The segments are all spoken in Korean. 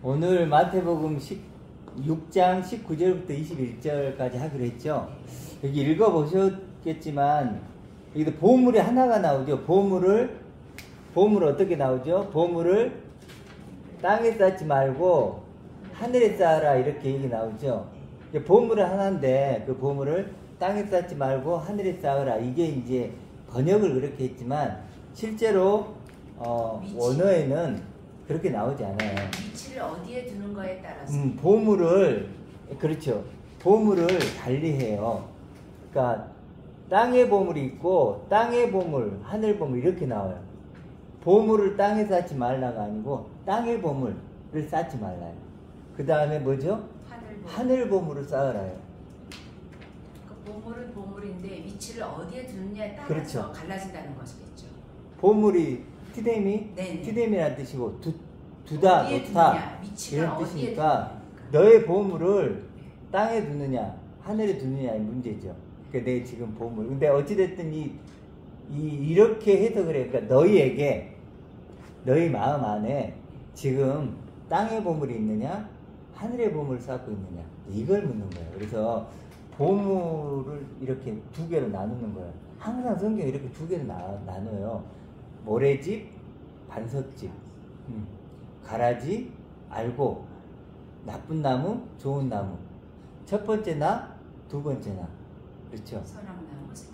오늘 마태복음 6장 19절부터 21절까지 하기로 했죠. 여기 읽어보셨겠지만 여기도 보물이 하나가 나오죠. 보물 어떻게 나오죠? 보물을 땅에 쌓지 말고 하늘에 쌓아라, 이렇게 얘기 나오죠. 보물은 하나인데 그 보물을 땅에 쌓지 말고 하늘에 쌓으라, 이게 이제 번역을 그렇게 했지만 실제로 원어에는 그렇게 나오지 않아요. 위치를 어디에 두는 거에 따라서. 보물을, 그렇죠. 보물을 달리해요. 그러니까 땅의 보물이 있고 땅의 보물, 하늘 보물 이렇게 나와요. 보물을 땅에 쌓지 말라가 아니고 땅의 보물을 쌓지 말라요. 그 다음에 뭐죠? 하늘 보물을 쌓으라요. 그 보물은 보물인데 위치를 어디에 두느냐에 따라서 그렇죠. 갈라진다는 것이겠죠. 보물이 티뎀이라는 뜻이고 두다, 놓다 이런 뜻이니까 너의 보물을 땅에 두느냐 하늘에 두느냐의 문제죠. 그러니까 내 지금 보물. 근데 어찌됐든 이렇게 해석을 해. 그러니까 너희에게 너희 마음 안에 지금 땅의 보물이 있느냐 하늘의 보물을 쌓고 있느냐 이걸 묻는 거예요. 그래서 보물을 이렇게 두 개로 나누는 거예요. 항상 성경이 이렇게 두 개로 나눠요. 모래집, 반석집, 가라지, 알곡, 나쁜 나무, 좋은 나무. 첫 번째 나, 두 번째 나. 그렇죠?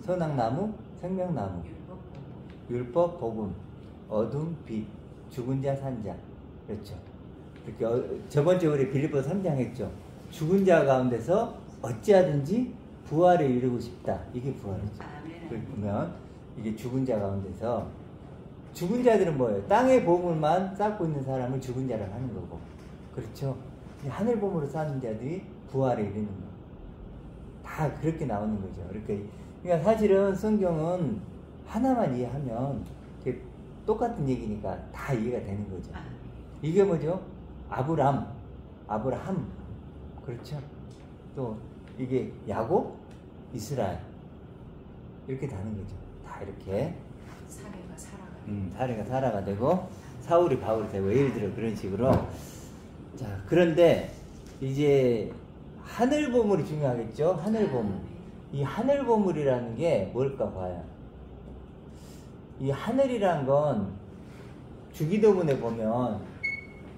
선악나무, 생명나무, 율법, 복음, 어둠, 빛, 죽은 자, 산 자. 그렇죠? 이렇게 저번주에 우리 빌립보서 3장 했죠. 죽은 자 가운데서 어찌하든지 부활에 이르고 싶다. 이게 부활이죠. 보면 이게 죽은 자 가운데서, 죽은 자들은 뭐예요? 땅의 보물만 쌓고 있는 사람을 죽은 자라고 하는 거고, 그렇죠? 하늘 보물을 쌓는 자들이 부활에 이르는 거. 다 그렇게 나오는 거죠. 그러니까 사실은 성경은 하나만 이해하면 똑같은 얘기니까 다 이해가 되는 거죠. 이게 뭐죠? 아브라함, 그렇죠? 또 이게 야곱, 이스라엘 이렇게 다는 거죠. 다 이렇게 사례가 사라가 되고 사울이 바울이 되고, 예를 들어 그런 식으로. 자, 그런데 이제 하늘 보물이 중요하겠죠. 하늘 보물. 이 하늘 보물이라는 게 뭘까 봐요. 이 하늘이란 건 주기도문에 보면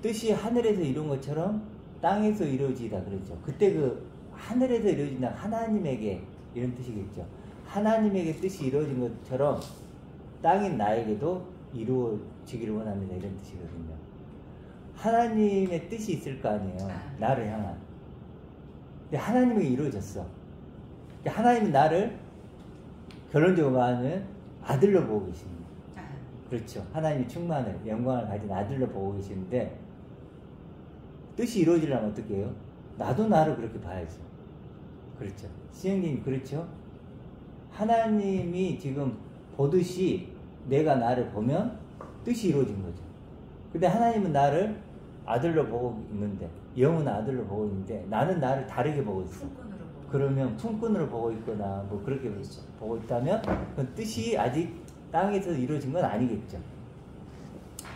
뜻이 하늘에서 이룬 것처럼 땅에서 이루어지다 그러죠. 그때 그 하늘에서 이루어진다 하나님에게 이런 뜻이겠죠. 하나님에게 뜻이 이루어진 것처럼 땅인 나에게도 이루어지기를 원합니다, 이런 뜻이거든요. 하나님의 뜻이 있을 거 아니에요, 나를 향한. 근데 하나님에게 이루어졌어. 하나님은 나를 결론적으로 말하면 아들로 보고 계십니다. 그렇죠. 하나님이 충만을, 영광을 가진 아들로 보고 계시는데, 뜻이 이루어지려면 어떻게 해요? 나도 나를 그렇게 봐야죠. 그렇죠. 시영님, 그렇죠? 하나님이 지금 보듯이 내가 나를 보면 뜻이 이루어진 거죠. 근데 하나님은 나를 아들로 보고 있는데, 영은 아들로 보고 있는데, 나는 나를 다르게 보고 있어. 그러면 품꾼으로 보고 있거나 뭐 그렇게 보고 있다면 그 뜻이 아직 땅에서 이루어진 건 아니겠죠.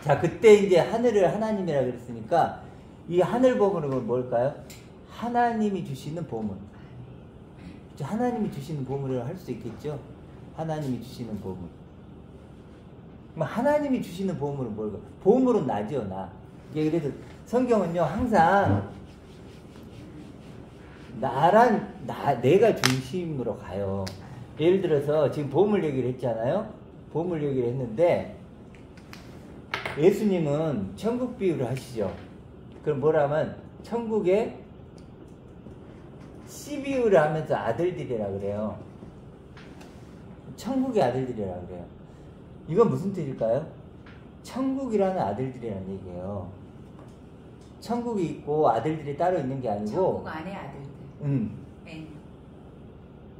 자, 그때 이제 하늘을 하나님이라 그랬으니까 이 하늘 보물은 뭘까요? 하나님이 주시는 보물. 하나님이 주시는 보물을 할 수 있겠죠. 하나님이 주시는 보물. 하나님이 주시는 보물은 뭘까요? 보물은 나죠, 나. 그래서 성경은요 항상 내가 중심으로 가요. 예를 들어서 지금 보물 얘기를 했잖아요. 보물 얘기를 했는데 예수님은 천국 비유를 하시죠. 그럼 뭐라면 천국에 씨 비유를 하면서 아들들이라 그래요. 천국의 아들들이라 그래요. 이건 무슨 뜻일까요? 천국이라는 아들들이라는 얘기예요. 천국이 있고 아들들이 따로 있는 게 아니고 천국 안에 아들들.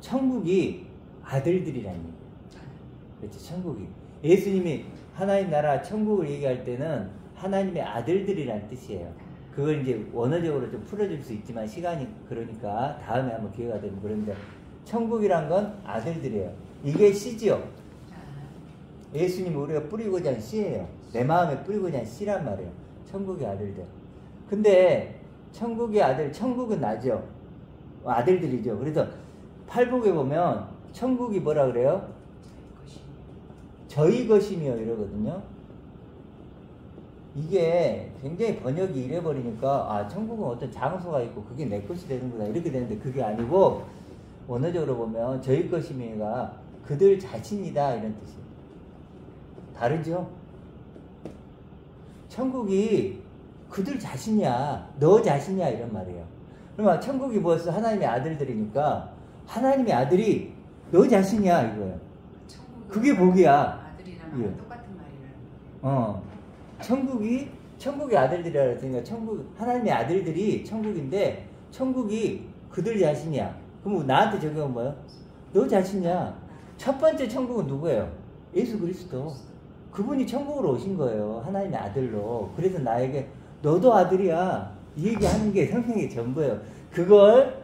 천국이 아들들이라는 얘기예요. 그렇죠. 천국이. 예수님이 하나님 나라 천국을 얘기할 때는 하나님의 아들들이라는 뜻이에요. 그걸 이제 원어적으로 좀 풀어줄 수 있지만 시간이 그러니까 다음에 한번 기회가 되면. 그런데 천국이란 건 아들들이에요. 이게 씨지요. 예수님이 우리가 뿌리고자 한 씨예요. 내 마음에 뿌리고자 한 씨란 말이에요. 천국의 아들들. 근데 천국의 아들, 천국은 나죠. 아들들이죠. 그래서 팔복에 보면 천국이 뭐라 그래요? 저희 것이며 이러거든요. 이게 굉장히 번역이 이래버리니까 아 천국은 어떤 장소가 있고 그게 내 것이 되는구나 이렇게 되는데 그게 아니고 원어적으로 보면 저희 것이며가 그들 자신이다 이런 뜻이에요. 다르죠? 천국이 그들 자신이야 너 자신이야 이런 말이에요. 그러면 천국이 뭐였어? 하나님의 아들들이니까 하나님의 아들이 너 자신이야 이거예요. 그게 복이야. 아들이랑 예. 똑같은 말이에요. 천국의 아들들이라 그랬으니까 하나님의 아들들이 천국인데 천국이 그들 자신이야. 그럼 나한테 적용은 뭐예요? 너 자신이야. 첫 번째 천국은 누구예요? 예수 그리스도. 그분이 천국으로 오신 거예요. 하나님의 아들로. 그래서 나에게 너도 아들이야. 이 얘기하는 게 성경의 전부예요. 그걸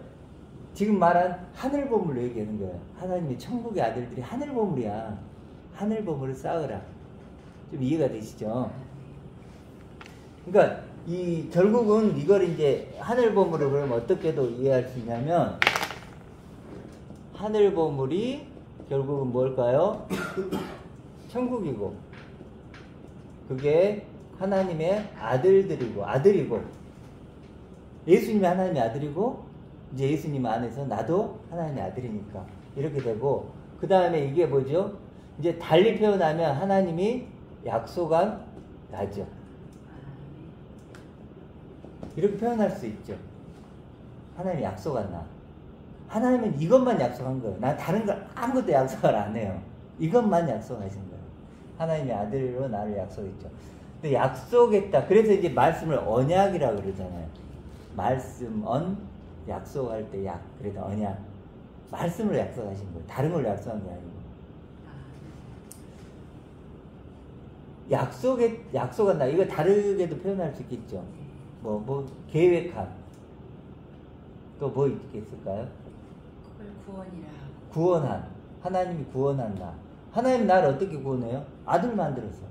지금 말한 하늘보물로 얘기하는 거예요. 하나님의 천국의 아들들이 하늘보물이야. 하늘보물을 쌓으라. 좀 이해가 되시죠? 그러니까 결국은 이걸 이제 하늘보물을 그러면 어떻게도 이해할 수 있냐면 하늘보물이 결국은 뭘까요? 천국이고 그게 하나님의 아들이고 예수님이 하나님의 아들이고 이제 예수님 안에서 나도 하나님의 아들이니까 이렇게 되고 그 다음에 이게 뭐죠? 이제 달리 표현하면 하나님이 약속한 나죠. 이렇게 표현할 수 있죠. 하나님이 약속한 나. 하나님은 이것만 약속한 거예요. 난 다른 걸 아무것도 약속을 안 해요. 이것만 약속하신 거예요. 하나님의 아들로 나를 약속했죠. 근데 약속했다. 그래서 이제 말씀을 언약이라고 그러잖아요. 말씀, 약속할 때 약. 그래서 언약. 말씀을 약속하신 거예요. 다른 걸 약속한 게 아니고. 약속한다. 이거 다르게도 표현할 수 있겠죠. 계획한. 또 뭐 있겠을까요? 그걸 구원이라. 구원한. 하나님이 구원한다. 하나님 나를 어떻게 구원해요? 아들 만들어서.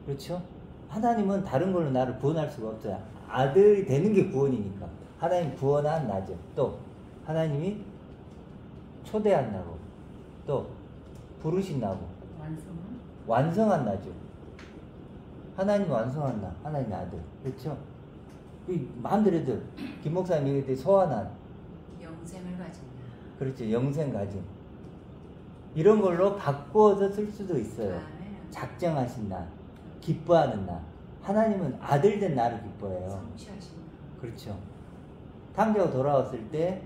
그렇죠? 하나님은 다른 걸로 나를 구원할 수가 없어요. 아들이 되는 게 구원이니까. 하나님 구원한 나죠. 또 하나님이 초대한다고. 또 부르신다고. 완성한 나죠. 하나님 완성한 나. 하나님의 아들. 그렇죠? 마음대로 해도 김 목사님 얘기할 때 소환한 영생을 가진 나. 그렇죠. 영생 가진 이런 걸로 바꾸어서 쓸 수도 있어요. 작정하신 나, 기뻐하는 나. 하나님은 아들 된 나를 기뻐해요. 성취하신 나. 그렇죠. 탕자가 돌아왔을 때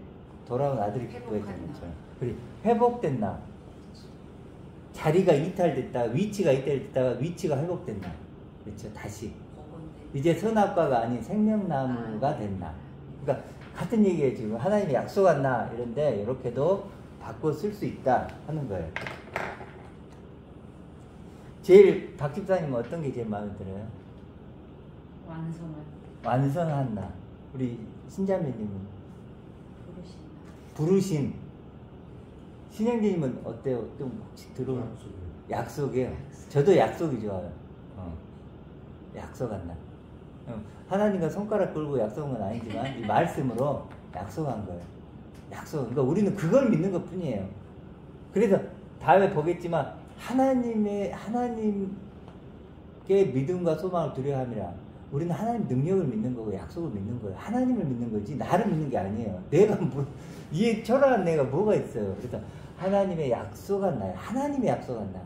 돌아온 아들이 기뻐했던 것처럼. 그래 회복된 나. 자리가 이탈됐다가 위치가 이탈됐다가 위치가 회복된 나. 그렇죠. 다시 이제 선악과가 아닌 생명나무가 됐나. 그러니까 같은 얘기예요. 지금 하나님이 약속한 나 이런데 이렇게도 바꿔 쓸 수 있다 하는 거예요. 제일 박 집사님은 어떤 게 제일 마음에 들어요? 완성한 나. 우리 신자매님은 부르신. 신영진님은 어때요? 좀 혹시 들어온 약속이에요. 저도 약속이 좋아요. 약속한 나. 하나님과 손가락 끌고 약속한 건 아니지만 이 말씀으로 약속한 거예요. 그러니까 우리는 그걸 믿는 것 뿐이에요. 그래서 다음에 보겠지만 하나님께 믿음과 소망을 두려워함이라. 우리는 하나님 능력을 믿는 거고 약속을 믿는 거예요. 하나님을 믿는 거지 나를 믿는 게 아니에요. 내가 이 초라한 내가 뭐가 있어요. 그래서 하나님의 약속한 나예요. 하나님의 약속한 나.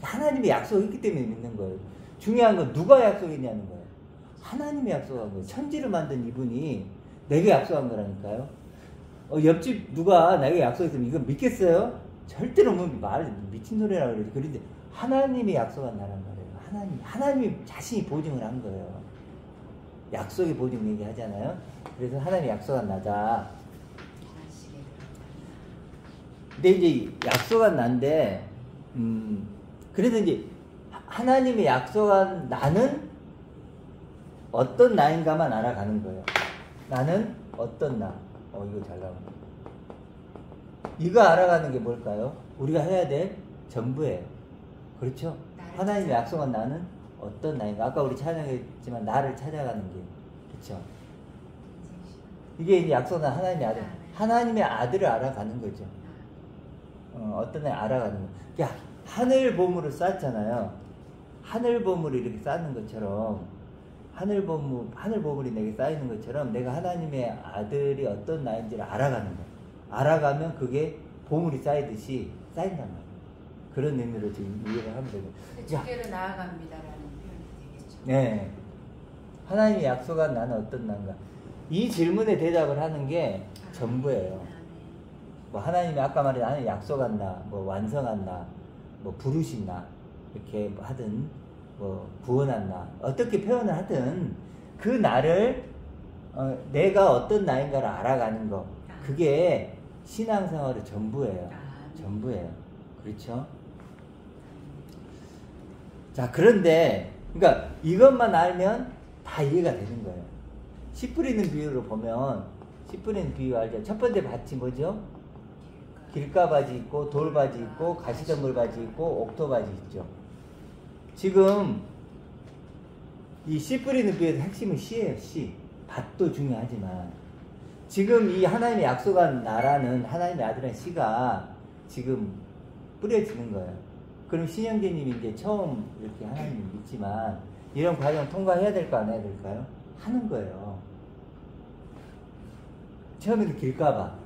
하나님의 약속이 있기 때문에 믿는 거예요. 중요한 건 누가 약속했냐는 거예요. 하나님이 약속한 거예요. 천지를 만든 이분이 내게 약속한 거라니까요. 옆집 누가 나에게 약속했으면 이거 믿겠어요? 절대로 미친 소리라고 그러지. 그런데 하나님이 약속한 나란 말이에요. 하나님이 자신이 보증을 한 거예요. 약속의 보증 얘기하잖아요. 그래서 하나님이 약속한 나다. 근데 이제 약속한 나인데, 그래서 이제 하나님이 약속한 나는 어떤 나인가만 알아가는 거예요. 나는 어떤 나. 이거 잘 나오네. 이거 알아가는 게 뭘까요? 우리가 해야 될 전부예요. 그렇죠? 하나님이 약속한 나는 어떤 나인가. 아까 우리 찬양했지만 나를 찾아가는 게. 그렇죠? 이게 이제 약속한 하나님의 아들. 하나님의 아들을 알아가는 거죠. 어떤 애 알아가는 거. 야, 하늘 보물을 쌓았잖아요. 하늘 보물을 이렇게 쌓는 것처럼, 하늘 보물이 내게 쌓이는 것처럼 내가 하나님의 아들이 어떤 나인지를 알아가는 거예요. 알아가면 그게 보물이 쌓이듯이 쌓인단 말이에요. 그런 의미로 지금 이해를 하면 되고. 주께로 나아갑니다라는 표현이 되겠죠. 네. 하나님이 약속한 나는 어떤 난가. 이 질문에 대답을 하는 게 전부예요. 뭐 하나님이 아까 말한 나는 약속한 나, 뭐 완성한 나, 뭐 부르신 나, 이렇게 하든, 뭐 구원한 나, 어떻게 표현을 하든 그 나를 내가 어떤 나인가를 알아가는 거, 그게 신앙생활의 전부예요. 전부예요. 그렇죠? 자, 그런데 그러니까 이것만 알면 다 이해가 되는 거예요. 씨 뿌리는 비유로 보면, 씨 뿌리는 비유 알죠? 첫 번째 밭이 뭐죠? 길가바지 있고 돌바지 있고 가시덤불바지 있고 옥토바지 있죠. 지금 이 씨 뿌리는 비유의 핵심은 씨예요. 씨. 밭도 중요하지만 지금 이 하나님의 약속한 나라는 하나님의 아들의 씨가 지금 뿌려지는 거예요. 그럼 신영재님이 이제 처음 이렇게 하나님을 믿지만 이런 과정 통과해야 될까 안 해야 될까요? 하는 거예요. 처음에는 길가가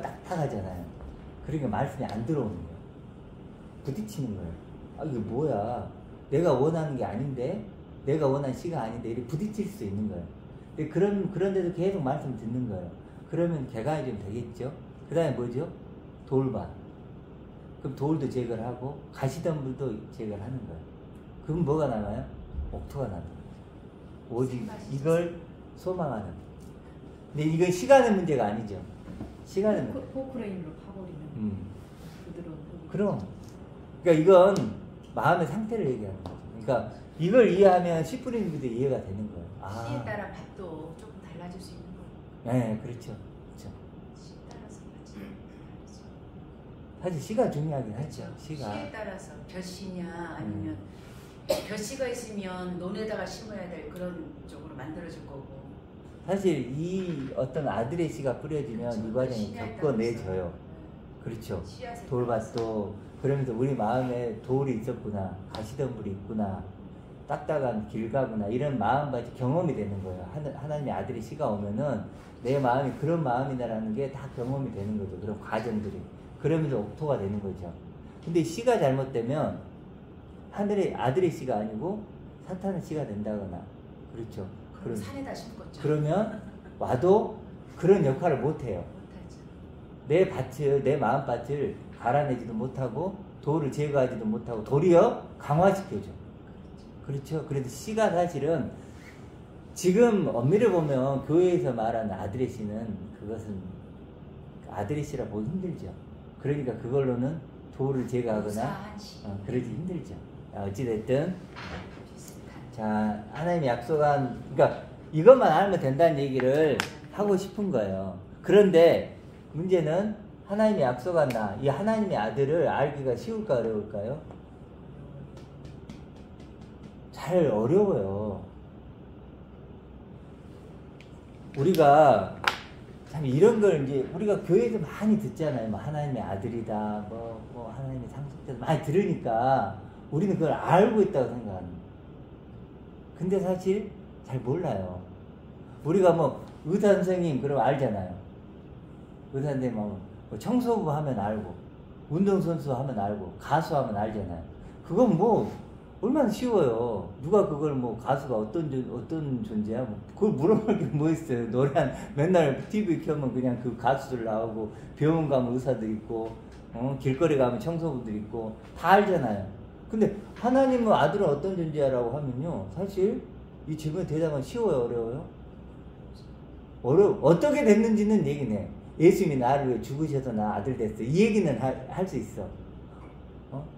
딱딱하잖아요. 그러니까 말씀이 안 들어오는 거예요. 부딪히는 거예요. 아, 이게 뭐야? 내가 원하는 게 아닌데, 내가 원하는 씨가 아닌데, 이렇게 부딪힐 수 있는 거예요. 근데 그런데도 계속 말씀 듣는 거예요. 그러면 개간이 좀 되겠죠? 그 다음에 뭐죠? 돌밭. 그럼 돌도 제거를 하고, 가시덤불도 제거를 하는 거예요. 그럼 뭐가 남아요? 옥토가 남아요. 오직 이걸 소망하는. 근데 이건 시간의 문제가 아니죠. 시간의 문제. 포크레인으로 파버리는. 부드러운. 그럼. 그러니까 이건 마음의 상태를 얘기하는 거죠. 그러니까 이걸 이해하면 씨 뿌리는 것도 이해가 되는 거예요. 아. 씨에 따라 밭도 조금 달라질 수 있는 거예요. 네, 그렇죠. 그렇죠. 씨에 따라서 밭이 다르죠. 사실 씨가 중요하긴 하죠. 씨에 따라서 벼씨냐 아니면 벼씨가 있으면 논에다가 심어야 될 그런 쪽으로 만들어줄 거고. 사실 이 어떤 아들의 씨가 뿌려지면 그렇죠. 이 과정이 겪어내져요. 그렇죠. 돌밭도 그러면서 우리 마음에 돌이 있었구나, 가시덤불이 있구나, 딱딱한 길가구나, 이런 마음까지 경험이 되는 거예요. 하나님의 아들의 씨가 오면은 내 마음이 그런 마음이다라는 게 다 경험이 되는 거죠. 그런 과정들이. 그러면서 옥토가 되는 거죠. 근데 씨가 잘못되면 하늘의 아들의 씨가 아니고 사탄의 씨가 된다거나, 그렇죠. 그럼 산에다 심겠죠. 그러면 와도 그런 역할을 못해요. 내 밭을, 내 마음밭을 갈아내지도 못하고 돌을 제거하지도 못하고 도리어 강화시켜줘. 그렇죠. 그래도 씨가 사실은 지금 엄밀히 보면 교회에서 말하는 아들의 씨는 그것은 아들의 씨라 보기 힘들죠. 그러니까 그걸로는 돌을 제거하거나 그러기 힘들죠. 어찌됐든 자, 하나님이 약속한, 그러니까 이것만 알면 된다는 얘기를 하고 싶은 거예요. 그런데 문제는 하나님이 약속한 나, 이 하나님의 아들을 알기가 쉬울까 어려울까요? 잘 어려워요. 우리가 참 이런 걸 이제 우리가 교회에서 많이 듣잖아요. 뭐 하나님의 아들이다, 뭐 하나님의 상속자다 많이 들으니까 우리는 그걸 알고 있다고 생각합니다. 근데 사실 잘 몰라요. 우리가 뭐 의사 선생님 그러면 알잖아요. 의사 선생님 뭐 청소부 하면 알고, 운동선수 하면 알고, 가수 하면 알잖아요. 그건 뭐 얼마나 쉬워요. 누가 그걸 뭐 가수가 어떤 존재야? 뭐 그걸 물어볼 게 뭐 있어요. 노래 맨날 TV 켜면 그냥 그 가수들 나오고, 병원 가면 의사들 있고, 길거리 가면 청소부들 있고 다 알잖아요. 근데 하나님은 아들은 어떤 존재야라고 하면요, 사실 이 질문에 대답은 쉬워요, 어려워요? 어떻게 됐는지는 얘기네. 예수님이 나를 위해 죽으셔서 나 아들 됐어. 이 얘기는 할 수 있어.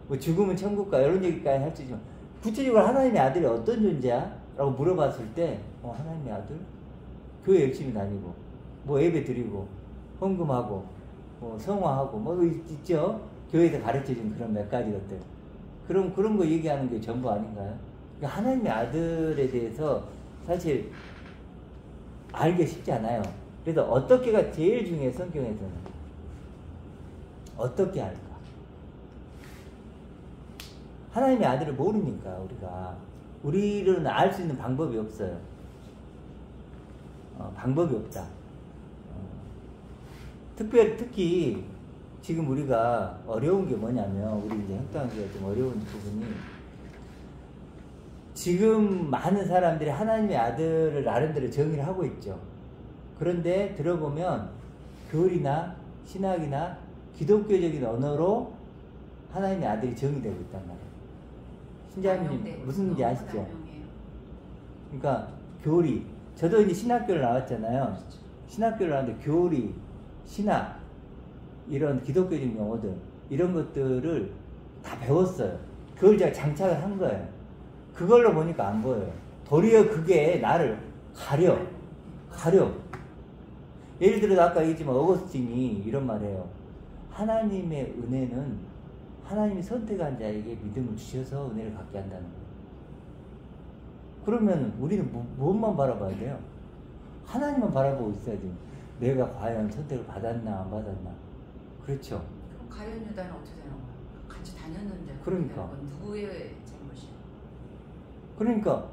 뭐 죽으면 천국 가 이런 얘기까지 할 수 있지만 구체적으로 하나님의 아들이 어떤 존재야? 라고 물어봤을 때 하나님의 아들? 교회 열심히 다니고 뭐 예배 드리고 헌금하고 뭐 성화하고 뭐 있죠? 교회에서 가르쳐준 그런 몇 가지 것들. 그런 거 얘기하는 게 전부 아닌가요? 그러니까 하나님의 아들에 대해서 사실 알기 쉽지 않아요. 그래서 어떻게가 제일 중요해. 성경에서는 어떻게 할까? 하나님의 아들을 모르니까 우리는 알 수 있는 방법이 없어요. 방법이 없다. 특히 지금 우리가 어려운 게 뭐냐면, 우리 이제 협동하기가 좀 어려운 부분이, 지금 많은 사람들이 하나님의 아들을 나름대로 정의를 하고 있죠. 그런데 들어보면 교리나 신학이나 기독교적인 언어로 하나님의 아들이 정의되고 있단 말이에요. 신자님 무슨 얘기 아시죠? 그러니까 교리, 저도 이제 신학교를 나왔잖아요. 신학교를 나왔는데 교리, 신학, 이런 기독교적인 용어들, 이런 것들을 다 배웠어요. 그걸 제가 장착을 한 거예요. 그걸로 보니까 안 보여요. 도리어 그게 나를 가려. 예를 들어서 아까 얘기했지만 어거스틴이 이런 말이에요. 하나님의 은혜는 하나님이 선택한 자에게 믿음을 주셔서 은혜를 갖게 한다는 거예요. 그러면 우리는 무엇만 바라봐야 돼요? 하나님만 바라보고 있어야지. 내가 과연 선택을 받았나 안 받았나. 그렇죠. 그럼 가룟 유다는 어떻게 되는 거야? 같이 다녔는데. 그러니까. 누구의 잘못이야? 그러니까.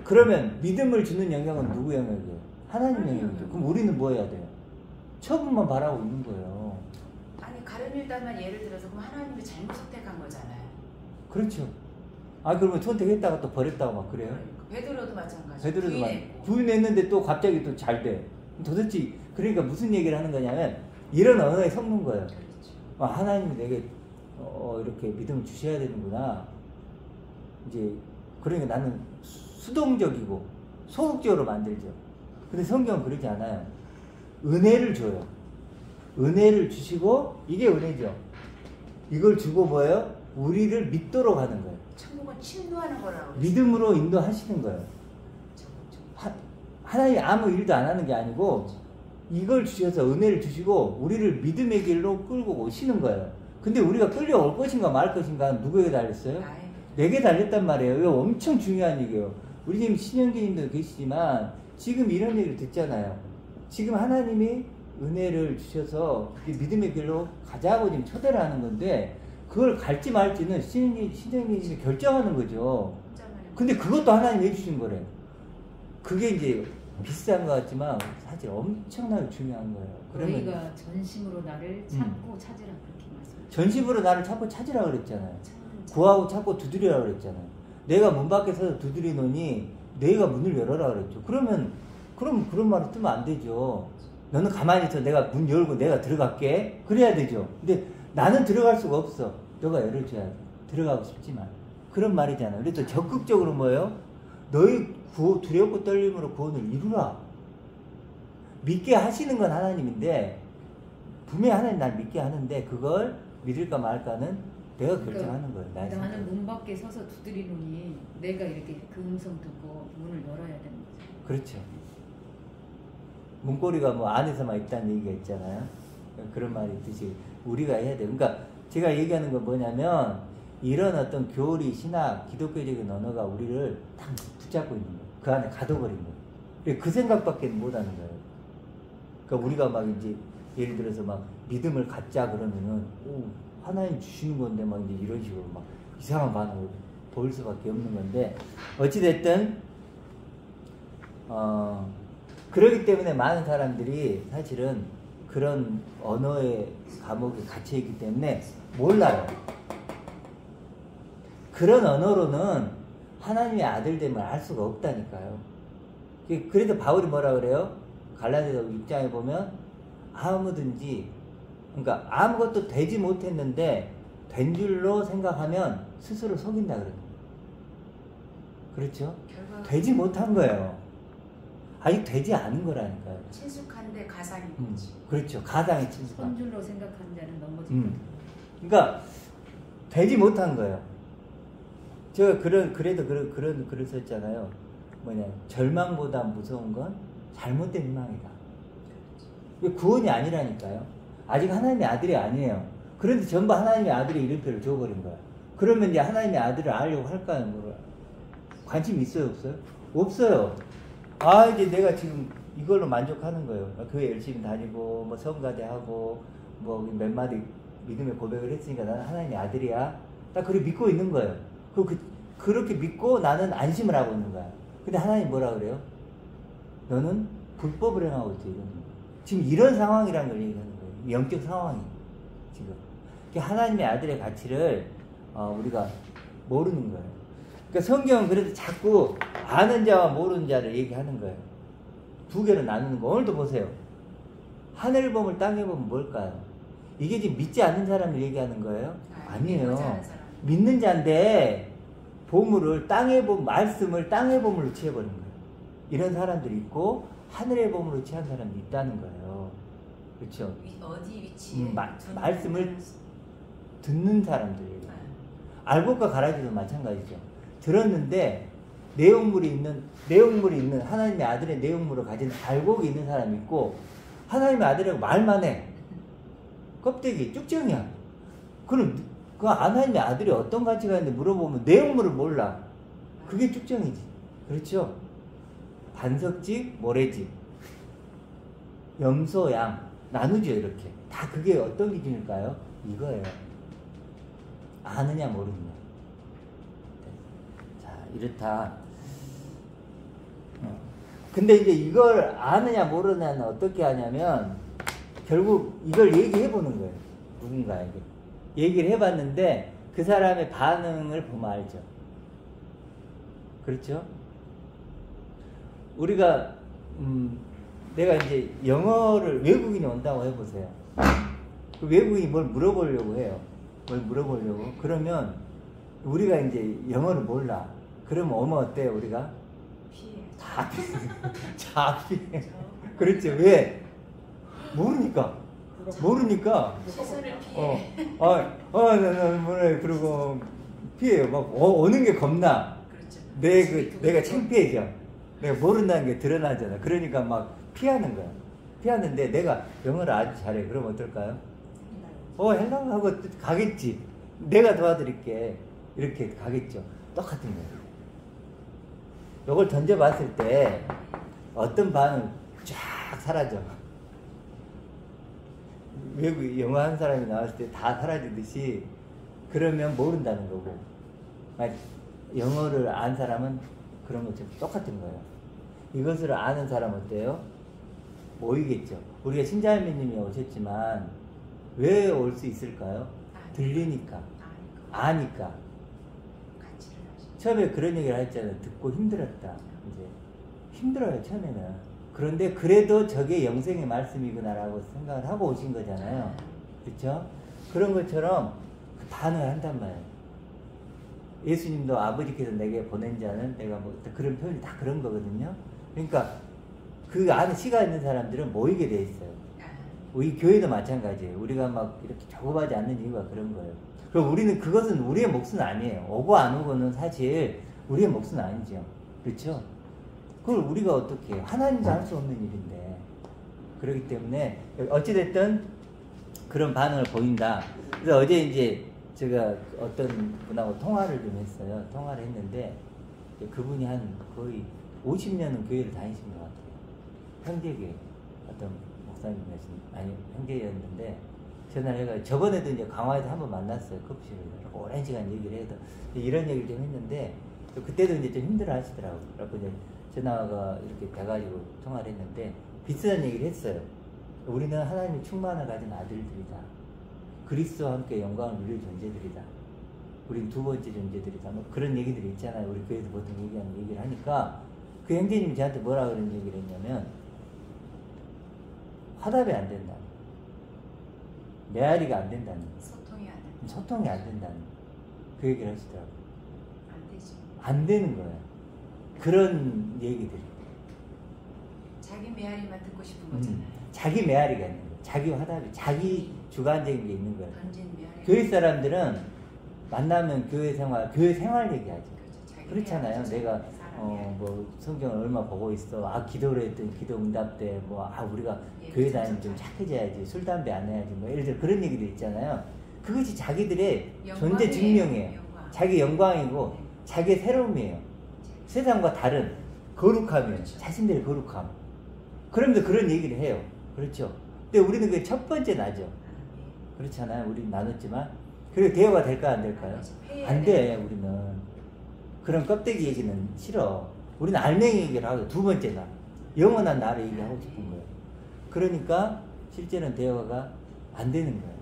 그러면 믿음을 주는 영향은 누구 영향이에요? 하나님 영향이죠. 그럼 우리는 뭐 해야 돼요? 처분만 바라고 있는 거예요. 아니 가룟 유다만 예를 들어서 그럼 하나님이 잘못 선택한 거잖아요. 그렇죠. 그러면 선택했다가 또 버렸다고 막 그래요? 베드로도 마찬가지. 베드로도 부인했는데 또 갑자기 또 잘 돼. 도대체 그러니까 무슨 얘기를 하는 거냐면, 이런 언어에 섞는 거예요. 그렇죠. 하나님이 내게 이렇게 믿음을 주셔야 되는구나. 이제 그러니까 나는 수동적이고 소극적으로 만들죠. 근데 성경은 그러지 않아요. 은혜를 줘요. 은혜를 주시고, 이게 은혜죠. 이걸 주고 뭐예요? 우리를 믿도록 하는 거예요. 천국은 침노하는 거라고. 믿음으로 인도하시는 거예요. 하나님이 아무 일도 안 하는 게 아니고, 이걸 주셔서 은혜를 주시고 우리를 믿음의 길로 끌고 오시는 거예요. 근데 우리가 끌려올 것인가 말 것인가 누구에게 달렸어요? 내게 달렸단 말이에요. 이거 엄청 중요한 얘기예요. 우리 지금 신영기님도 계시지만 지금 이런 얘기를 듣잖아요. 지금 하나님이 은혜를 주셔서 믿음의 길로 가자고 지금 초대를 하는 건데, 그걸 갈지 말지는 신영기님이 결정하는 거죠. 근데 그것도 하나님이 해주신 거래요. 그게 이제 비싼 것 같지만 사실 엄청나게 중요한 거예요. 그러면 너희가 전심으로 나를 찾고 찾으라, 그렇게 말씀하셨어요. 전심으로 나를 찾고 찾으라 그랬잖아요. 구하고 찾고 두드리라 그랬잖아요. 내가 문 밖에 서서 두드리노니 너희가 문을 열어라 그랬죠. 그럼 그런 말을 쓰면 안 되죠. 너는 가만히 있어. 내가 문 열고 내가 들어갈게. 그래야 되죠. 근데 나는 들어갈 수가 없어. 너가 열어줘야 돼. 들어가고 싶지만. 그런 말이잖아요. 그래서 적극적으로 뭐예요? 너희 두렵고 떨림으로 구원을 이루라. 믿게 하시는 건 하나님인데, 분명히 하나님 날 믿게 하는데 그걸 믿을까 말까는 내가 결정하는 거예요. 나는 문 밖에 서서 두드리노니 내가 이렇게 그 음성 듣고 문을 열어야 되는 거죠. 그렇죠. 문고리가 뭐 안에서만 있다는 얘기가 있잖아요. 그런 말이 있듯이 우리가 해야 돼요. 그러니까 제가 얘기하는 건 뭐냐면, 이런 어떤 교리, 신학, 기독교적인 언어가 우리를 딱 붙잡고 있는 거예요. 그 안에 가둬버린 거예요. 그 생각밖에 못 하는 거예요. 그러니까 우리가 막 이제 예를 들어서 막 믿음을 갖자 그러면은, 하나님 주시는 건데 막 이제 이런 식으로 막 이상한 반응을 보일 수밖에 없는 건데, 어찌됐든 그러기 때문에 많은 사람들이 사실은 그런 언어의 감옥에 갇혀있기 때문에 몰라요. 그런 언어로는 하나님의 아들됨을 알 수가 없다니까요. 그래서 바울이 뭐라 그래요? 갈라디아서 6장에 보면 아무든지, 그러니까 아무것도 되지 못했는데 된 줄로 생각하면 스스로 속인다 그래요. 그렇죠? 되지 못한 거예요. 아직 되지 않은 거라니까요. 친숙한데 가상인 거지. 그렇죠. 가상이 친숙한. 선줄로 생각한 자는 넘어진다. 그러니까 되지 못한 거예요. 제가 그래도 그런 글을 썼잖아요. 절망보다 무서운 건 잘못된 희망이다. 구원이 아니라니까요. 아직 하나님의 아들이 아니에요. 그런데 전부 하나님의 아들의 이름표를 줘버린 거야. 그러면 이제 하나님의 아들을 알려고 할까요? 관심 있어요, 없어요? 없어요. 아 이제 내가 지금 이걸로 만족하는 거예요. 교회 열심히 다니고 뭐 성가대하고 뭐 몇 마디 믿음의 고백을 했으니까 나는 하나님의 아들이야. 딱 그렇게 믿고 있는 거예요. 그렇게 믿고 나는 안심을 하고 있는 거야. 근데 하나님 뭐라 그래요? 너는 불법을 행하고 있지. 지금 이런 상황이라는 걸 얘기하는 거예요. 영적 상황이 지금. 하나님의 아들의 가치를 우리가 모르는 거예요. 그러니까 성경은 그래서 자꾸 아는 자와 모르는 자를 얘기하는 거예요. 두 개로 나누는 거. 오늘도 보세요. 하늘 보물 땅에 보면 뭘까요? 이게 지금 믿지 않는 사람을 얘기하는 거예요? 아니에요. 믿는 자인데 보물을 땅에 보물, 말씀을 땅의 보물로 취해버린 거예요. 이런 사람들이 있고 하늘의 보물로 취한 사람이 있다는 거예요. 그렇죠? 어디 위치에 말씀을 듣는 사람들이에요. 알곡과 가라지도 마찬가지죠. 들었는데 내용물이 있는 하나님의 아들의 내용물을 가진 알곡이 있는 사람이 있고 하나님의 아들이라고 말만 해. 껍데기 쭉정이야. 그럼 그 하나님의 아들이 어떤 가치가 있는데 물어보면 내용물을 몰라. 그게 쭉정이지. 그렇죠? 반석집, 모래집, 염소, 양 나누죠. 이렇게 다 그게 어떤 기준일까요? 이거예요. 아느냐 모르느냐. 자, 이렇다. 근데 이제 이걸 아느냐 모르느냐는 어떻게 하냐면 결국 이걸 얘기해 보는 거예요. 누군가에게 얘기를 해봤는데 그 사람의 반응을 보면 알죠. 그렇죠? 우리가 내가 이제 영어를 외국인이 온다고 해보세요. 그 외국인이 뭘 물어보려고 해요. 뭘 물어보려고. 그러면 우리가 이제 영어를 몰라. 그러면 어때요 우리가? 피해. 다 피해. 그렇죠. 왜? 모르니까. 시선을 피해. 그리고 피해요. 막 오는 게 겁나. 그렇죠. 내가 창피해져. 내가 모른다는 게 드러나잖아. 그러니까 막 피하는 거야. 피하는데 내가 영어를 아주 잘해. 그럼 어떨까요? 헬로 하고 가겠지. 내가 도와드릴게. 이렇게 가겠죠. 똑같은 거예요. 이걸 던져봤을 때 어떤 반응 쫙 사라져. 외국 영어 한 사람이 나왔을 때 다 사라지듯이 그러면 모른다는 거고 영어를 안 사람은 그런 것처럼 똑같은 거예요. 이것을 아는 사람 어때요? 모이겠죠. 우리가 신자매님이 오셨지만 왜 올 수 있을까요? 들리니까, 아니까. 처음에 그런 얘기를 했잖아요. 듣고 힘들었다. 이제 힘들어요 처음에는. 그런데 그래도 저게 영생의 말씀이구나라고 생각을 하고 오신 거잖아요. 그렇죠? 그런 것처럼 반응을 한단 말이에요. 예수님도 아버지께서 내게 보낸 자는 내가 뭐 그런 표현이 다 그런 거거든요. 그러니까 그 안에 씨가 있는 사람들은 모이게 돼 있어요. 우리 교회도 마찬가지예요. 우리가 막 이렇게 조급하지 않는 이유가 그런 거예요. 그리고 우리는 그것은 우리의 몫은 아니에요. 오고 안 오고는 사실 우리의 몫은 아니죠. 그렇죠? 그걸 우리가 어떻게 해요? 하나님도 할 수 없는 일인데. 그렇기 때문에 어찌됐든 그런 반응을 보인다. 그래서 어제 이제 제가 어떤 분하고 통화를 좀 했어요. 통화를 했는데 그분이 한 거의 50년은 교회를 다니신 것 같아요. 형제교회 어떤 목사님이신 아니 형제였는데 전화를 해가지고 저번에도 이제 강화에서 한번 만났어요. 커피숍에서 오랜 시간 얘기를 해서 이런 얘기를 좀 했는데 그때도 이제 좀 힘들어 하시더라고요. 그래서 이제 전화가 이렇게 돼가지고 통화를 했는데 비슷한 얘기를 했어요. 우리는 하나님의 충만을 가진 아들들이다. 그리스도와 함께 영광을 누릴 존재들이다. 우린 두 번째 존재들이다. 뭐 그런 얘기들이 있잖아요. 우리 교회에서 보통 얘기하는 얘기를 하니까 그 형제님이 저한테 뭐라 그런 얘기를 했냐면 화답이 안 된다. 메아리가 안 된다는 소통이 안 된다는 그 얘기를 하시더라고요. 안 되죠. 안 되는 거예요. 그런 얘기들이. 자기 메아리만 듣고 싶은 거잖아요. 자기 메아리가 있는 거예요. 자기 화답이, 자기 주관적인 게 있는 거예요. 메아리. 교회 사람들은 만나면 교회 생활 얘기하죠. 그렇죠. 그렇잖아요. 내가 뭐 성경을 얼마 보고 있어. 기도를 했더니 기도 응답돼. 우리가 교회 다니면 좀 착해져야지. 술 담배 안 해야지. 뭐 예를 들어 그런 얘기도 있잖아요. 그것이 자기들의 존재 증명이에요. 자기 영광이고 자기의 새로움이에요. 세상과 다른. 거룩함이에요. 그렇죠. 자신들의 거룩함. 그러면서 그런 얘기를 해요. 그렇죠. 근데 우리는 그게 첫 번째 나죠. 그렇잖아요. 우리는 나눴지만. 그리고 대화가 될까 안 될까요? 안 돼. 우리는. 그런 껍데기 얘기는 싫어. 우리는 알맹이 얘기를 하고 두 번째 나. 영원한 나를 얘기하고 싶은 거예요. 그러니까 실제는 대화가 안 되는 거예요.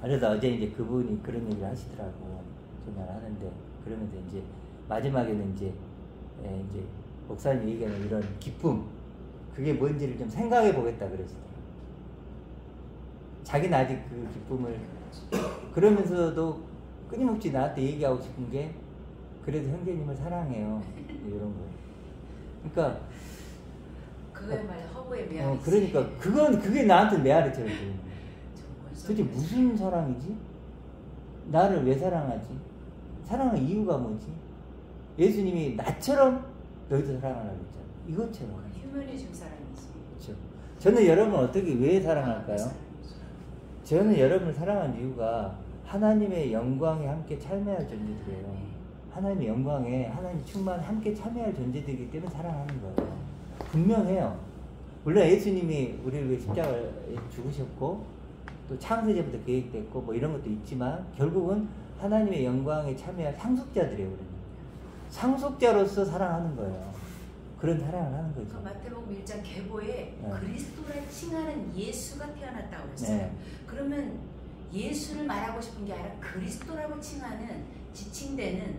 그래서 어제 이제 그분이 그런 얘기를 하시더라고. 전화를 하는데. 그러면서 이제 마지막에는 이제 목사님이 얘기하는 이런 기쁨. 그게 뭔지를 좀 생각해 보겠다 그러시더라고요. 자기는 아직 그 기쁨을 그러면서도 끊임없이 나한테 얘기하고 싶은 게 그래도 형제님을 사랑해요. 이런 거. 그러니까 그거야말로 허브의 메아리. 그러니까 그게 나한테 메아리처럼 들리는 거야. 도대체 무슨 사랑이지? 나를 왜 사랑하지? 사랑의 이유가 뭐지? 예수님이 나처럼 너희도 사랑하라고 했잖아. 이것처럼. 휴머니즘 사랑이지. 그렇죠. 저는 여러분을 어떻게 왜 사랑할까요? 저는 여러분을 사랑하는 이유가 하나님의 영광에 함께 참여할 존재들이에요. 하나님의 영광에 하나님 충만에 함께 참여할 존재들이기 때문에 사랑하는 거예요. 분명해요. 물론 예수님이 우리를 위해 십자가에 죽으셨고 또 창세전부터 계획됐고 뭐 이런 것도 있지만 결국은 하나님의 영광에 참여할 상속자들이에요. 우리는. 상속자로서 사랑하는 거예요. 그런 사랑을 하는 거죠. 그 마태복음 1장 계보에 네. 그리스도라 칭하는 예수가 태어났다고 그랬어요. 네. 그러면 예수를 말하고 싶은 게 아니라 그리스도라고 칭하는 지칭되는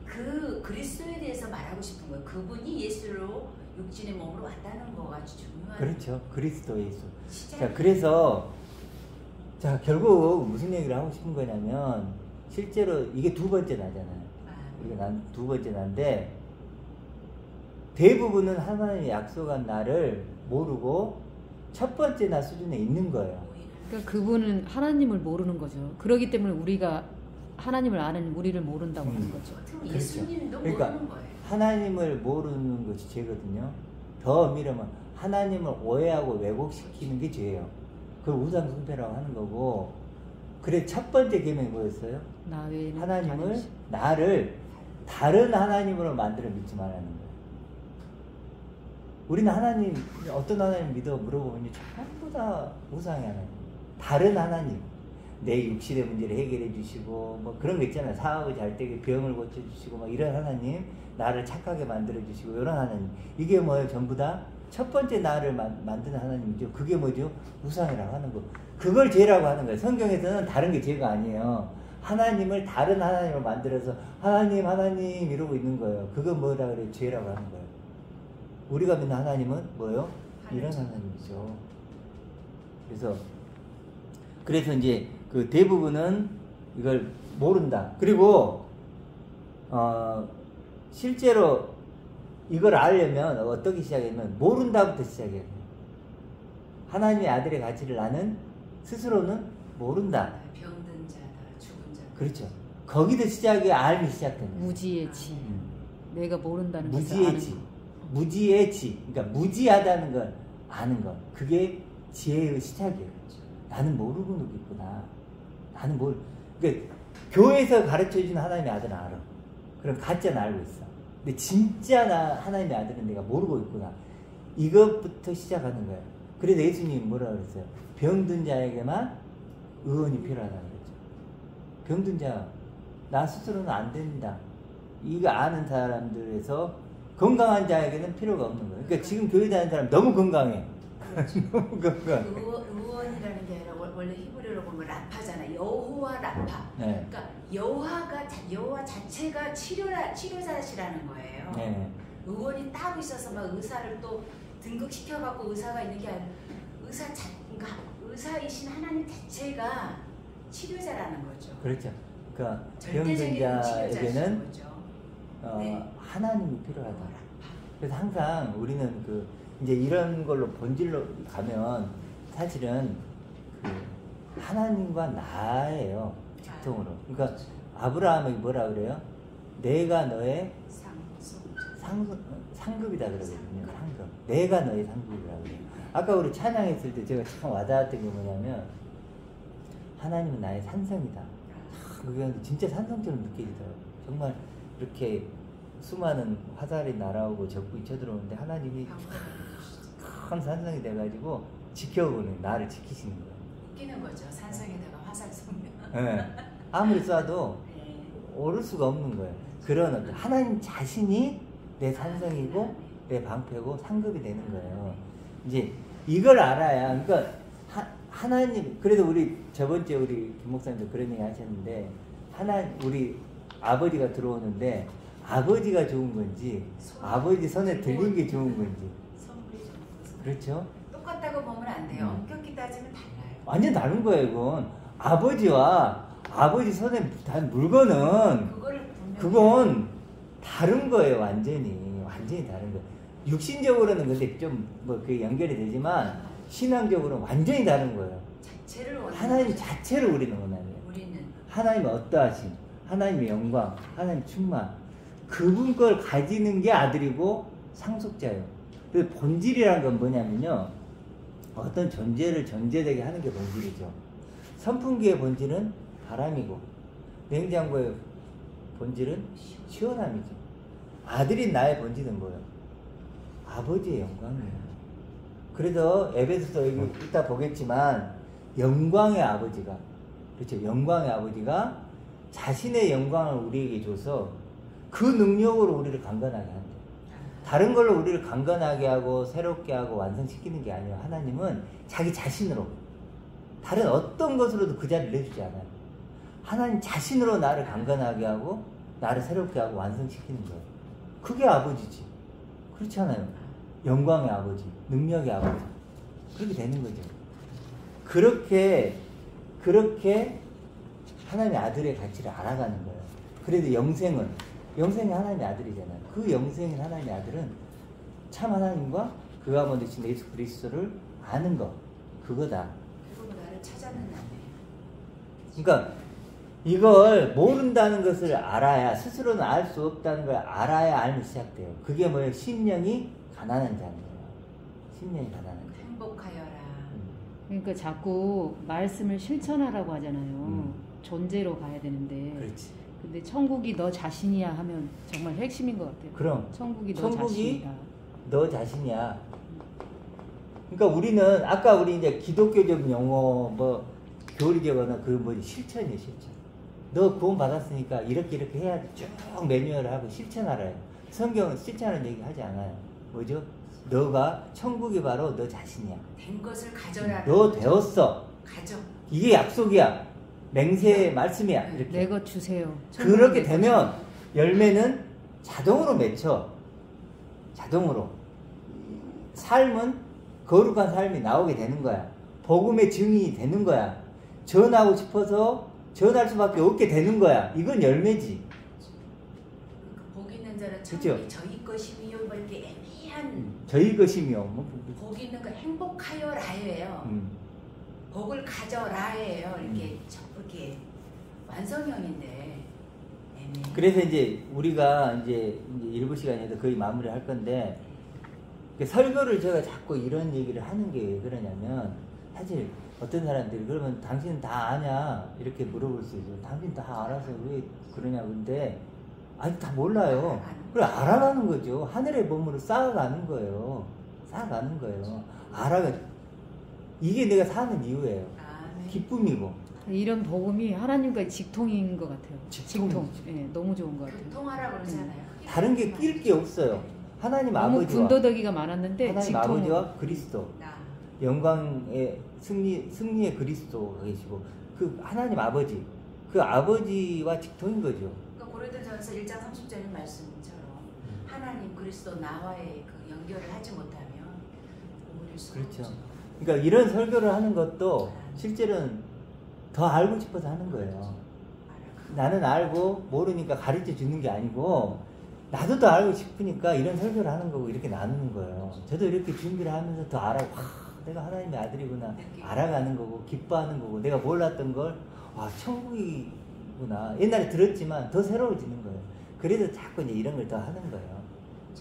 그 그리스도에 대해서 말하고 싶은 거예요. 그분이 예수로 육신의 몸으로 왔다는 거가 아주 중요한. 그렇죠. 그리스도 예수. 시작. 자, 그래서 결국 무슨 얘기를 하고 싶은 거냐면 실제로 이게 두 번째 나잖아요. 우리가 두 번째 나인데 대부분은 하나님이 약속한 나를 모르고 첫 번째 나 수준에 있는 거예요. 그러니까 그분은 하나님을 모르는 거죠. 그렇기 때문에 우리가 하나님을 아는 우리를 모른다고 하는 거죠. 예수님도 그러니까 모르는 거예요. 하나님을 모르는 것이 죄거든요. 더 엄밀하면 하나님을 오해하고 왜곡시키는 게 죄예요. 그걸 우상 숭배라고 하는 거고. 그래 첫 번째 계명이 뭐였어요? 나 외에는 하나님을 나를 다른 하나님으로 만들어 믿지 말라는 거예요. 우리는 하나님 어떤 하나님 믿어 물어보면 전부 다 우상의 하나님. 다른 하나님. 내 육신의 문제를 해결해 주시고 뭐 그런 거 있잖아요. 사업을 잘 되게 병을 고쳐 주시고 막 이런 하나님, 나를 착하게 만들어 주시고 이런 하나님. 이게 뭐예요? 전부 다 첫 번째 나를 만드는 하나님이죠. 그게 뭐죠? 우상이라고 하는 거. 그걸 죄라고 하는 거예요. 성경에서는 다른 게 죄가 아니에요. 하나님을 다른 하나님으로 만들어서 하나님 이러고 있는 거예요. 그건 뭐라 그래요? 죄라고 하는 거예요. 우리가 믿는 하나님은 뭐예요? 이런 하나님이죠. 그래서 이제 그 대부분은 이걸 모른다. 그리고 실제로 이걸 알려면 어떻게 시작하냐면 모른다부터 시작해요. 하나님의 아들의 가치를 나는 스스로는 모른다. 병든 자다, 죽은 자다. 그렇죠. 거기도 시작이 알미 시작됩니다. 무지의 지. 내가 모른다는 것을 무지의 아는 지. 거. 무지의 지. 그러니까 무지하다는 걸 아는 것. 그게 지혜의 시작이에요. 나는 모르고 있구나. 그러니까 교회에서 가르쳐주는 하나님의 아들은 알아. 그럼 가짜는 알고 있어. 근데 진짜 하나님의 아들은 내가 모르고 있구나. 이것부터 시작하는 거예요. 그래서 예수님이 뭐라 그랬어요? 병든 자에게만 의원이 필요하다고 그랬죠. 병든 자, 나 스스로는 안 된다. 이거 아는 사람들에서 건강한 자에게는 필요가 없는 거예요. 그러니까 지금 교회 다니는 사람 너무 건강해. 너무 건강해. 의원이라는 게 아니라 원래 히브리어로 보면 라파잖아. 여호와 라파. 네. 그러니까 여호와 자체가 치료자시라는 거예요. 네. 의원이 따로 있어서 막 의사를 또 등극시켜갖고 의사가 있는 게 아니라 그러니까 의사이신 하나님 자체가 치료자라는 거죠. 그렇죠. 그러니까 병든 절대적인 자에게는 거죠. 하나님이 필요하다. 그래서 항상 우리는 이제 이런 걸로 본질로 가면 사실은 하나님과 나예요. 직통으로. 그러니까 아브라함이 뭐라 그래요? 내가 너의 상급이다 그러거든요. 상급. 내가 너의 상급이라고 그래요. 아까 우리 찬양했을 때 제가 참 와닿았던 게 뭐냐면 하나님은 나의 산성이다. 그게 진짜 산성처럼 느껴지더라고요. 정말 이렇게 수많은 화살이 날아오고 적군이 쳐들어오는데 하나님이 큰 산성이 돼가지고 지켜보는, 나를 지키시는 거예요. 웃기는 거죠. 산성에다가 화살 쏘면. 네. 아무리 쏴도 네. 오를 수가 없는 거예요. 그런 어떤 하나님 자신이 내 산성이고 내 방패고 상급이 되는 거예요. 이제 이걸 알아야, 그러니까 하나님, 그래도 우리 저번주에 우리 김 목사님도 그런 얘기 하셨는데, 우리 아버지가 들어오는데 아버지가 좋은 건지 아버지 손에 들린 게 좋은 건지. 선물이 좀 그렇죠? 똑같다고 보면 안 돼요. 엄격히 따지면 달라요. 완전 다른 거예요. 이건 아버지와 아버지 손에 단 물건은 그건 다른 거예요. 완전히 다른 거예요. 육신적으로는 근데 좀 뭐 그 연결이 되지만 신앙적으로는 완전히 다른 거예요. 자체를 원하는 하나님 자체를 우리는 원하는 거예요. 우리는 하나님의 어떠하심, 하나님의 영광, 하나님 충만, 그분 걸 가지는 게 아들이고 상속자예요. 그 본질이라는 건 뭐냐면요, 어떤 존재를 존재되게 하는 게 본질이죠. 선풍기의 본질은 바람이고 냉장고의 본질은 시원함이죠. 아들인 나의 본질은 뭐예요? 아버지의 영광이에요. 그래서 에베소서 여기 이따 보겠지만 영광의 아버지가, 그렇죠? 영광의 아버지가 자신의 영광을 우리에게 줘서 그 능력으로 우리를 강건하게 한대요. 다른 걸로 우리를 강건하게 하고 새롭게 하고 완성시키는 게 아니에요. 하나님은 자기 자신으로, 다른 어떤 것으로도 그 자리를 내주지 않아요. 하나님 자신으로 나를 강건하게 하고 나를 새롭게 하고 완성시키는 거예요. 그게 아버지지. 그렇지 않아요? 영광의 아버지, 능력의 아버지. 그렇게 되는 거죠. 그렇게 하나님의 아들의 가치를 알아가는 거예요. 그래도 영생이 하나님의 아들이잖아요. 그 영생인 하나님의 아들은 참 하나님과 그 가운데 계신 예수 그리스도를 아는 것, 그거다. 그리고 나를 찾아는 않아요. 그러니까 이걸 모른다는 것을 알아야, 스스로는 알 수 없다는 걸 알아야 알면 시작돼요. 그게 뭐예요? 심령이 가난한 자예요. 심령이 가난한 자. 행복하여라. 그러니까 자꾸 말씀을 실천하라고 하잖아요. 존재로 가야 되는데. 그렇지. 근데 천국이 너 자신이야 하면 정말 핵심인 것 같아요. 그럼 천국이 너 자신이다. 너 자신이야. 그러니까 우리는 아까 우리 이제 기독교적 용어 뭐 교리적 언어 그 뭐지 실천이에요. 실천. 너 구원 받았으니까 이렇게 해야 쭉 매뉴얼을 하고 실천하래요. 성경은 실천하는 얘기 하지 않아요. 뭐죠? 너가 천국이 바로 너 자신이야. 된 것을 가져라. 너 되었어. 가져. 이게 약속이야. 맹세의 말씀이야. 이렇게. 내 것 주세요. 그렇게 되면 열매는 자동으로 맺혀. 자동으로. 삶은 거룩한 삶이 나오게 되는 거야. 복음의 증인이 되는 거야. 전하고 싶어서 전할 수밖에 없게 되는 거야. 이건 열매지. 복 있는 자는 천국이 그렇죠? 저희 것이며 뭐 이렇게 애매한 저희 것이며 뭐. 복 있는 거 행복하여라예요. 복을 가져라예요. 이렇게 완성형인데 애매해. 그래서 이제 우리가 이제 일부 시간에도 거의 마무리할 건데, 설교를 제가 자꾸 이런 얘기를 하는 게 왜 그러냐면, 사실 어떤 사람들이 그러면 당신은 다 아냐 이렇게 물어볼 수 있어요. 당신 다 알아서 왜 그러냐. 근데 아니 다 몰라요. 그래 알아가는 거죠. 하늘의 보물을 쌓아가는 거예요. 쌓아가는 거예요. 이게 내가 사는 이유예요. 네. 기쁨이고. 이런 복음이 하나님과의 직통인 것 같아요. 직통. 예, 너무 좋은 것 같아요. 교통하라고 그러잖아요. 다른 게 낄 게 없어요. 하나님 너무 아버지와 군더더기가 많았는데 하나님 직통으로. 아버지와 그리스도, 영광의 승리의 그리스도가 계시고, 그 하나님 아버지, 그 아버지와 직통인 거죠. 그러니까 고린도전서 1장 30절의 말씀처럼 하나님 그리스도 나와의 그 연결을 하지 못하면 오를 수가 그렇죠. 없죠. 그러니까 이런 설교를 하는 것도 실제로는 더 알고 싶어서 하는 거예요. 나는 알고 모르니까 가르쳐 주는 게 아니고, 나도 더 알고 싶으니까 이런 설교를 하는 거고 이렇게 나누는 거예요. 저도 이렇게 준비를 하면서 더 알아고, 내가 하나님의 아들이구나 알아가는 거고 기뻐하는 거고, 내가 몰랐던 걸 천국이구나 옛날에 들었지만 더 새로워지는 거예요. 그래서 자꾸 이제 이런 걸 더 하는 거예요.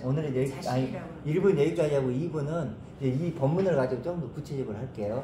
오늘은 1분 여기까지 하고 2분은 이제 이 본문을 가지고 좀 더 구체적으로 할게요.